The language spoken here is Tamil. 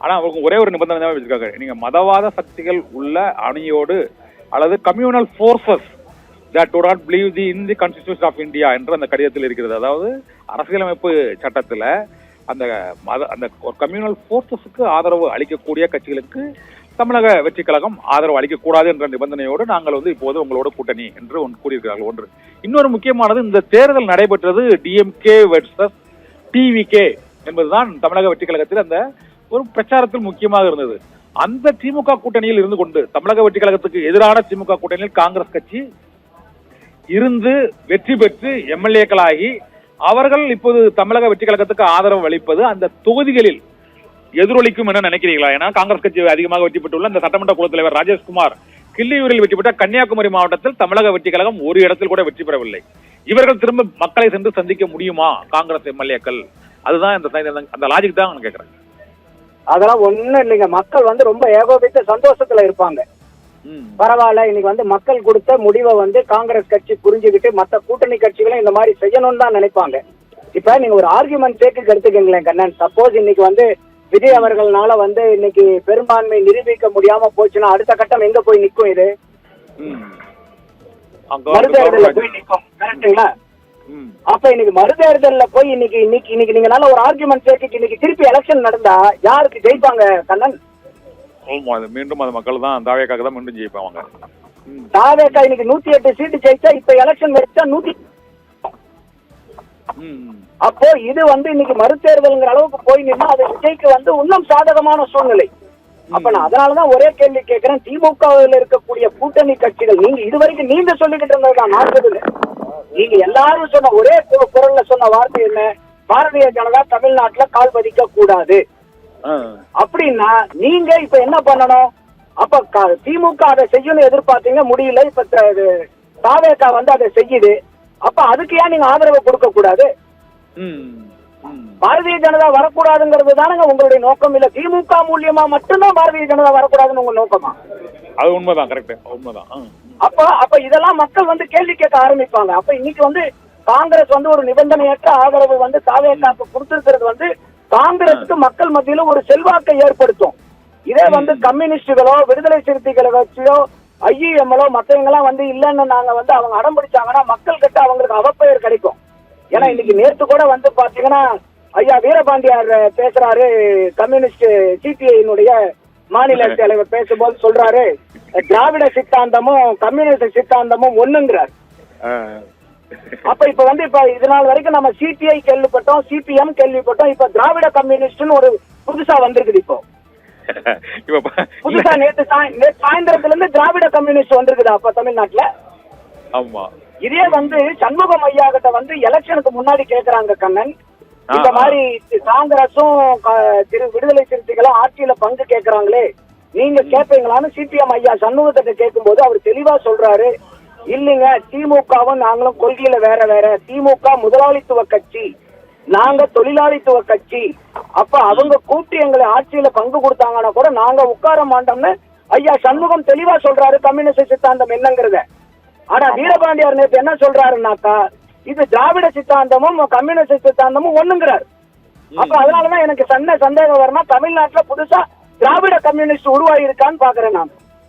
ஆனா அவங்களுக்கு ஒரே ஒரு நிபந்தனை தான் வச்சிருக்காங்க, நீங்க மதவாத சக்திகள் உள்ள அணியோடு அல்லது communal forces that do not believe in the Constitution of India என்ற அந்த கடிதத்தில் இருக்கிறது. அதாவது அரசியலமைப்பு சட்டத்துல அந்த கம்யூனல் போர்சஸுக்கு ஆதரவு அளிக்கக்கூடிய கட்சிகளுக்கு தமிழக வெற்றி கழகம் ஆதரவு அளிக்கக்கூடாது என்ற நிபந்தனையோடு நாங்கள் இப்போது உங்களோட கூட்டணி என்று கூறியிருக்கிறார்கள். ஒன்று. இன்னொரு முக்கியமானது, இந்த தேர்தல் நடைபெற்றது டிஎம்கே வெர்சஸ் டிவிகே என்பதுதான் தமிழக வெற்றி கழகத்தில் அந்த ஒரு பிரச்சாரத்தில் முக்கியமாக இருந்தது. அந்த திமுக கூட்டணியில் இருந்து கொண்டு தமிழக வெற்றி கழகத்துக்கு எதிரான திமுக கூட்டணியில் காங்கிரஸ் கட்சி இருந்து வெற்றி பெற்று எம்எல்ஏக்களாகி அவர்கள் இப்போது தமிழக வெற்றி கழகத்துக்கு ஆதரவு அளிப்பது அந்த தொகுதிகளில் எதிரொலிக்கும் என நினைக்கிறீங்களா? ஏன்னா காங்கிரஸ் கட்சி அதிகமாக வெற்றி பெற்றுள்ள இந்த சட்டமன்ற குழு தலைவர் ராஜேஷ்குமார் கிள்ளியூரில் வெற்றி பெற்ற கன்னியாகுமரி மாவட்டத்தில் தமிழக வெற்றி கழகம் ஒரு இடத்தில் கூட வெற்றி பெறவில்லை. இவர்கள் திரும்ப மக்களை சென்று சந்திக்க முடியுமா காங்கிரஸ் எம்எல்ஏக்கள்? அதுதான் அந்த லாஜிக் தான் நான் கேட்கிறேன். அதெல்லாம் ஒண்ணும் இல்லைங்க. மக்கள் ரொம்ப ஏகோபித்த சந்தோஷத்துல இருப்பாங்க. பரவாயில்ல, இன்னைக்கு மக்கள் கொடுத்த முடிவை காங்கிரஸ் கட்சி புரிஞ்சுக்கிட்டு மத்த கூட்டணி கட்சிகளும் இந்த மாதிரி செய்யணும்னு தான் நினைப்பாங்க. இப்ப நீங்க ஒரு ஆர்குமெண்ட் சேர்க்கு எடுத்துக்கீங்களேன் கண்ணன். சப்போஸ் இன்னைக்கு விஜய் அவர்கள்னால இன்னைக்கு பெரும்பான்மை நிரூபிக்க முடியாம போச்சுன்னா அடுத்த கட்டம் எங்க போய் நிக்கும்? இது மறுதேர்தல்ல போய் நிக்கும். கரெக்டுங்களா? அப்ப இன்னைக்கு மறுதேர்தல்ல போய் இன்னைக்கு நீங்க நல்ல ஒரு ஆர்குமெண்ட் சேர்க்கு இன்னைக்கு திருப்பி எலெக்ஷன் நடந்தா யாருக்கு ஜெயிப்பாங்க கண்ணன்? மீண்டும் அந்த மக்கள் தான் தாவேக்காக தான் மீண்டும் ஜெயிப்பாங்க. தாவேக்கா இன்னைக்கு 108 சீட்டு ஜெயிச்சா இப்ப எலெக்ஷன் வச்சா 100. அப்போ இது இன்னைக்கு மறுதேர்தல்ங்கிற அளவுக்கு போய் நின்னா அது விஜய்க்கு இன்னும் சாதகமான சூழ்நிலை. அப்ப நான் அதனாலதான் ஒரே கேள்வி கேட்கிறேன், திமுகவில் இருக்கக்கூடிய கூட்டணி கட்சிகள் நீங்க இதுவரைக்கும் நீங்க சொல்லிக்கிட்டு இருந்ததுதான் நான் சொல்லுங்க. நீங்க எல்லாரும் சொன்ன ஒரே குரல்ல சொன்ன வார்த்தை என்ன? பாரதிய ஜனதா தமிழ்நாட்டுல கால் பதிக்க கூடாது அப்படின்னா நீங்க இப்ப என்ன பண்ணணும்? அப்ப திமுக அதை செய்யணும் எதிர்பார்த்தீங்க, முடியல. இப்ப தாவேகா அதை செய்யுது. அப்ப அதுக்கு ஏன் நீங்க ஆதரவு கொடுக்க கூடாது? பாரதிய ஜனதா வரக்கூடாதுங்கிறது தானங்க உங்களுடைய நோக்கம். இல்ல திமுக மூலியமா மட்டும்தான் பாரதிய ஜனதா வரக்கூடாதுன்னு உங்க நோக்கமா? அது உண்மைதான், கரெக்ட், உண்மைதான். அப்ப இதெல்லாம் மக்கள் கேள்வி கேட்க ஆரம்பிப்பாங்க. அப்ப இன்னைக்கு காங்கிரஸ் ஒரு நிபந்தனையற்ற ஆதரவு தாவேகாக்கு கொடுத்திருக்கிறது காங்கிரஸுக்கு மக்கள் மத்தியில ஒரு செல்வாக்கை ஏற்படுத்தும். இதே கம்யூனிஸ்டுகளோ விடுதலை சிறுத்தைகளை வச்சோ ஐஎம்எல்ஓ மத்தவங்கெல்லாம் இல்லன்னு நாங்க அவங்க அடம் பிடிச்சாங்கன்னா மக்கள் கிட்ட அவங்களுக்கு அவப்பெயர் கிடைக்கும். ஏன்னா இன்னைக்கு நேற்று கூட பாத்தீங்கன்னா ஐயா வீரபாண்டியார் பேசுறாரு, கம்யூனிஸ்ட் சிபிஐனுடைய மாநில தலைவர் பேசும்போது சொல்றாரு, திராவிட சித்தாந்தமும் கம்யூனிஸ்ட் சித்தாந்தமும் ஒண்ணுங்கிறார். அப்ப இப்ப இது நாள் வரைக்கும் நம்ம சிபிஐ கேள்விப்பட்டோம், சிபிஎம் கேள்விப்பட்டோம். இப்ப திராவிட கம்யூனிஸ்ட்னு ஒரு புதுசா வந்திருக்குது. இப்போ புதுசா நேற்று சாயந்தரத்துல இருந்து திராவிட கம்யூனிஸ்ட் வந்திருக்குது. அப்ப தமிழ்நாட்டுல இதே சண்முகம் ஐயா கிட்ட எலெக்ஷனுக்கு முன்னாடி கேக்குறாங்க கண்ணன், இந்த மாதிரி காங்கிரஸும் விடுதலை சிறுத்தைகளும் ஆட்சியில பங்கு கேட்கறாங்களே, நீங்க கேட்பீங்களான்னு சிபிஎம் ஐயா சண்முகத்தை கேட்கும் போது அவர் தெளிவா சொல்றாரு, இல்லைங்க திமுகவும் நாங்களும் கொள்கையில வேற வேற. திமுக முதலாளித்துவ கட்சி, நாங்க தொழிலாளித்துவ கட்சி. அப்ப அவங்க கூட்டி எங்களை ஆட்சியில பங்கு கொடுத்தாங்கன்னா கூட நாங்க உட்கார மாட்டோம்னு ஐயா சண்முகம் தெளிவா சொல்றாரு கம்யூனிஸ்ட் சித்தாந்தம் என்னங்கிறத. ஆனா வீரபாண்டியார் நேற்று என்ன சொல்றாருன்னாக்கா, இது திராவிட சித்தாந்தமும் கம்யூனிஸ்ட் சித்தாந்தமும் ஒண்ணுங்கிறார். அப்ப அதனாலதான் எனக்கு சந்தேகம் வரணும், தமிழ்நாட்டுல புதுசா திராவிட கம்யூனிஸ்ட் உருவாகி இருக்கான்னு பாக்குறேன் நான்.